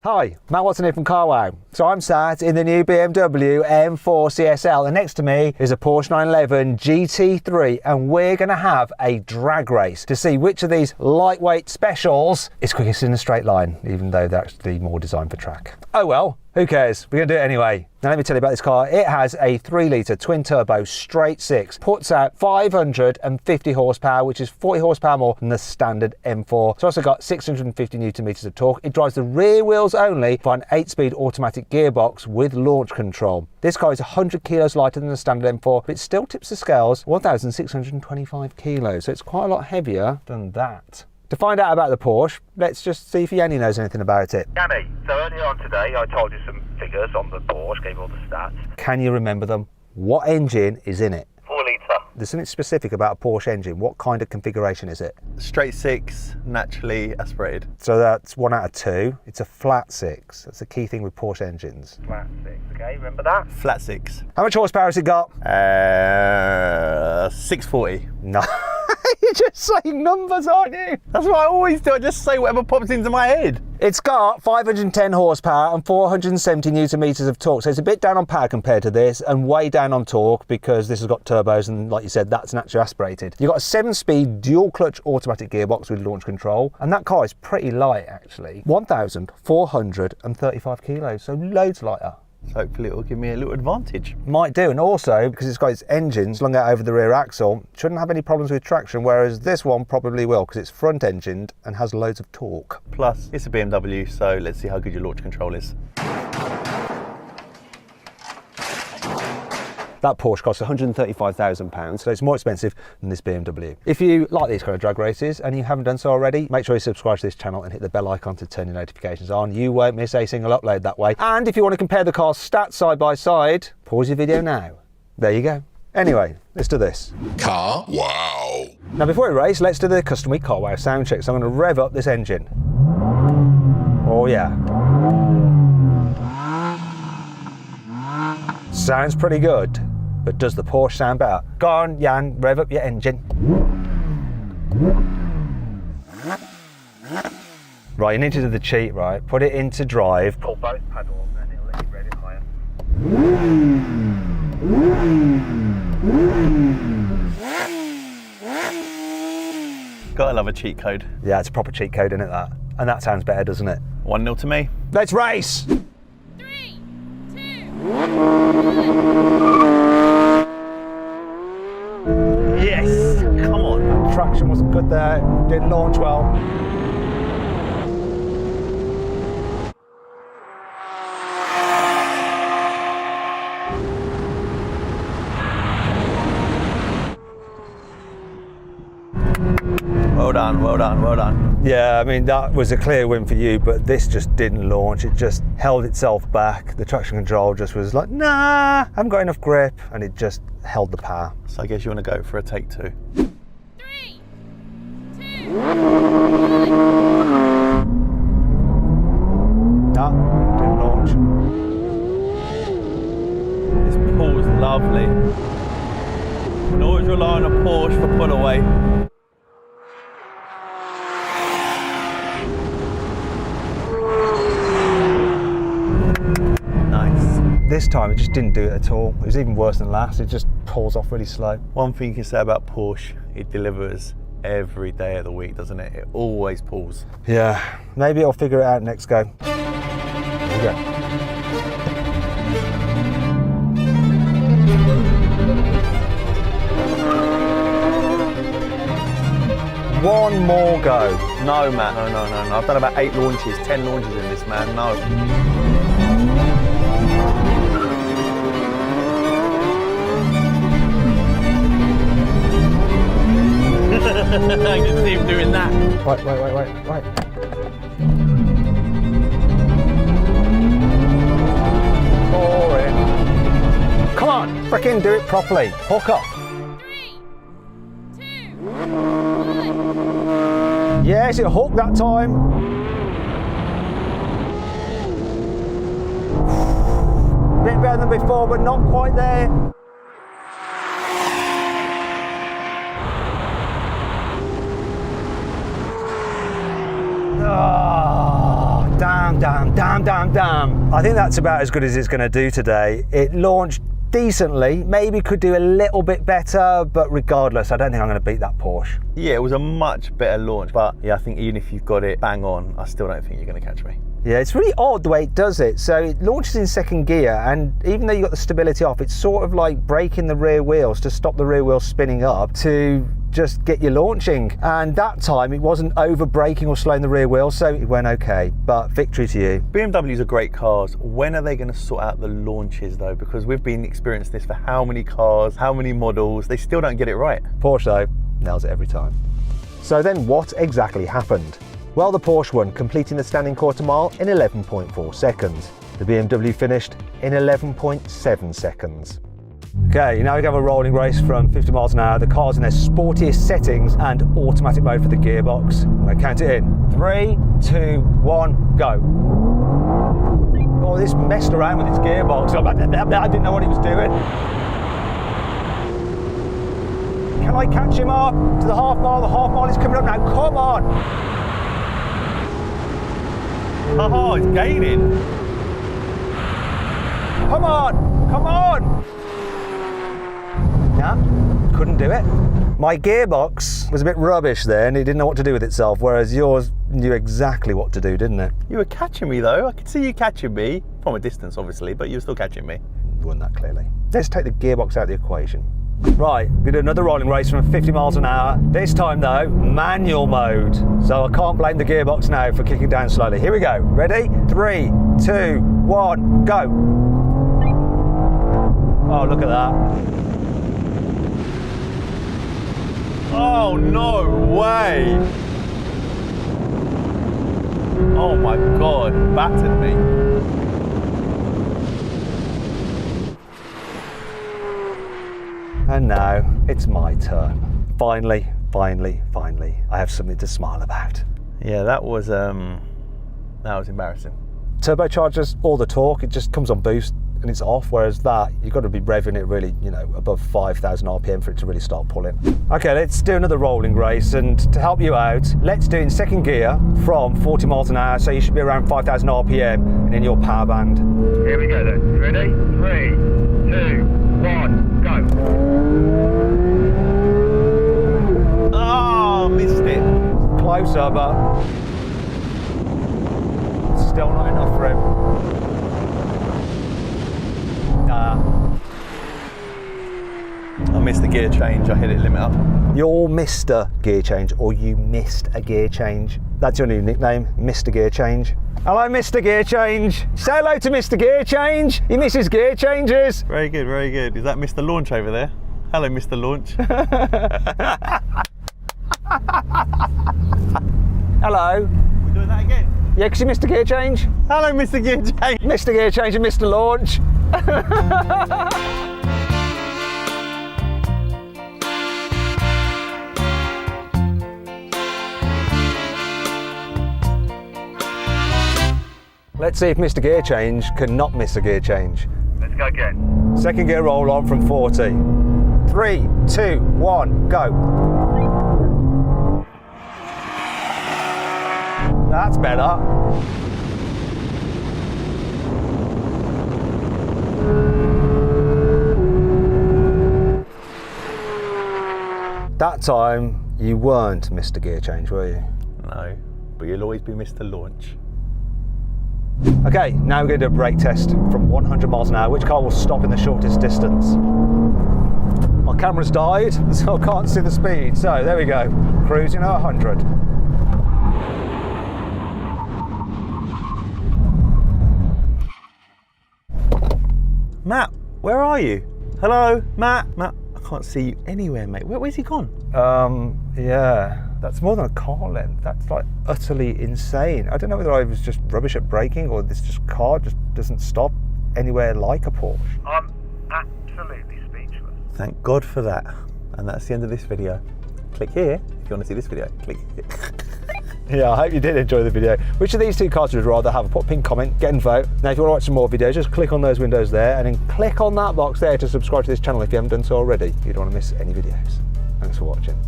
Hi, Matt Watson here from CarWow. So I'm sat in the new BMW M4 CSL and next to me is a Porsche 911 GT3 and we're going to have a drag race to see which of these lightweight specials is quickest in a straight line, even though they're actually more designed for track. Oh well, who cares? We're going to do it anyway. Now let me tell you about this car. It has a 3-litre twin-turbo straight six, puts out 550 horsepower, which is 40 horsepower more than the standard M4. It's also got 650 newton meters of torque. It drives the rear wheels only by an 8-speed automatic gearbox with launch control. This car is 100 kilos lighter than the standard M4, but it still tips the scales 1,625 kilos, so it's quite a lot heavier than that. To find out about the Porsche, let's just see if Yanni knows anything about it. Yanni, so earlier on today I told you some figures on the Porsche, gave all the stats. Can you remember them? What engine is in it? 4 litre. There's something specific about a Porsche engine. What kind of configuration is it? Straight six, naturally aspirated. So that's 1 out of 2. It's a flat 6. That's the key thing with Porsche engines. Flat 6, okay, remember that? Flat six. How much horsepower has it got? 640. No. You're just saying numbers, aren't you? That's what I always do. I just say whatever pops into my head. It's got 510 horsepower and 470 newton meters of torque. So it's a bit down on power compared to this and way down on torque because this has got turbos and like you said, that's naturally aspirated. You've got a 7-speed dual clutch automatic gearbox with launch control. And that car is pretty light actually. 1,435 kilos, so loads lighter. So hopefully it will give me a little advantage. Might do, and also because it's got its engines slung out over the rear axle, shouldn't have any problems with traction, whereas this one probably will because it's front engined and has loads of torque. Plus, it's a BMW, so let's see how good your launch control is. That Porsche costs £135,000, so it's more expensive than this BMW. If you like these kind of drag races and you haven't done so already, make sure you subscribe to this channel and hit the bell icon to turn your notifications on. You won't miss a single upload that way. And if you want to compare the car's stats side by side, pause your video now. There you go. Anyway, let's do this. Car wow. Now before we race, let's do the customary CarWow sound check. So I'm going to rev up this engine. Oh yeah. Sounds pretty good, but does the Porsche sound better? Go on, Jan, rev up your engine. Right, you need to do the cheat, right? Put it into drive. Pull both paddles and it'll let you rev it higher. Gotta love a cheat code. Yeah, it's a proper cheat code, isn't it, that? And that sounds better, doesn't it? 1-0 to me. Let's race! 3, 2, 1. Yes! Come on. Traction wasn't good there, didn't launch well. Well done, well done, well done. Yeah, I mean, that was a clear win for you, but this just didn't launch. It just held itself back. The traction control just was like, nah, I haven't got enough grip, and it just held the power. So I guess you want to go for a take 2. 3, 2, 1. No, didn't launch. This pull's lovely. You can always rely on a Porsche for pull away. This time it just didn't do it at all. It was even worse than last. It just pulls off really slow. One thing you can say about Porsche, it delivers every day of the week, doesn't it? It always pulls. Yeah, maybe I'll figure it out next go. Here we go. One more go. No, Matt, no. I've done about 8 launches, 10 launches in this, man, no. I can see him doing that. Wait. Boring. Come on, frickin' do it properly. Hook up. 3, 2, 1. Yes, it hooked that time. Bit better than before, but not quite there. Oh, damn damn, damn, damn, damn, damn. I think that's about as good as it's going to do today. It launched decently, maybe could do a little bit better, but regardless, I don't think I'm going to beat that Porsche. Yeah, it was a much better launch, but yeah, I think even if you've got it bang on, I still don't think you're going to catch me. Yeah, it's really odd the way it does it. So it launches in second gear, and even though you've got the stability off, it's sort of like braking the rear wheels to stop the rear wheels spinning up to just get you launching. And that time it wasn't over braking or slowing the rear wheels, so it went okay. But victory to you. BMWs are great cars. When are they going to sort out the launches though? Because we've been experiencing this for how many cars, how many models, they still don't get it right. Porsche though, nails it every time. So then what exactly happened? Well, the Porsche won, completing the standing quarter mile in 11.4 seconds. The BMW finished in 11.7 seconds. Okay, now we have a rolling race from 50 miles an hour. The car's in their sportiest settings and automatic mode for the gearbox. I'm going to count it in. 3, 2, 1, go. Oh, this messed around with its gearbox. I didn't know what he was doing. Can I catch him up to the half mile? The half mile is coming up now. Come on. Oh, it's gaining. Come on, come on. Nah, couldn't do it. My gearbox was a bit rubbish there and it didn't know what to do with itself, whereas yours knew exactly what to do, didn't it? You were catching me though. I could see you catching me from a distance, obviously, but you were still catching me. You won that clearly. Let's take the gearbox out of the equation. Right, we do another rolling race from 50 miles an hour. This time though, manual mode. So I can't blame the gearbox now for kicking down slowly. Here we go. Ready? 3, 2, 1, go. Oh, look at that. Oh, no way. Oh my God, battered me. And now it's my turn. Finally, finally, finally, I have something to smile about. Yeah, that was embarrassing. Turbochargers, all the torque, it just comes on boost and it's off, whereas that, you've got to be revving it really, above 5,000 RPM for it to really start pulling. Okay, let's do another rolling race, and to help you out, let's do it in second gear from 40 miles an hour, so you should be around 5,000 RPM and in your power band. Here we go then. Ready? 3, 2, 1, go. Oh, missed it. Closer, but still not enough for him. Nah. I missed the gear change, I hit it limit up. You're Mr. Gear Change, or you missed a gear change. That's your new nickname, Mr. Gear Change. Hello, Mr. Gear Change. Say hello to Mr. Gear Change. He misses gear changes. Very good, very good. Is that Mr. Launch over there? Hello, Mr. Launch. Hello. We're doing that again? Yeah, because you missed a gear change. Hello, Mr. Gear Change. Mr. Gear Change and Mr. Launch. Let's see if Mr. Gear Change can not miss a gear change. Let's go again. Second gear roll on from 40. 3, 2, 1, go. That's better. That time you weren't Mr. Gear Change, were you? No, but you'll always be Mr. Launch. Okay, now we're going to do a brake test from 100 miles an hour. Which car will stop in the shortest distance? My camera's died, so I can't see the speed. So there we go, cruising at 100. Matt, where are you? Hello, Matt? Matt, I can't see you anywhere, mate. Where's he gone? Yeah. That's more than a car length. That's like utterly insane. I don't know whether I was just rubbish at braking or this just car just doesn't stop anywhere like a Porsche. I'm absolutely speechless. Thank God for that. And that's the end of this video. Click here if you want to see this video. Click here. Yeah, I hope you did enjoy the video. Which of these two cars would you rather have? Put a pin comment, get and vote. Now if you want to watch some more videos, just click on those windows there and then click on that box there to subscribe to this channel if you haven't done so already. You don't want to miss any videos. Thanks for watching.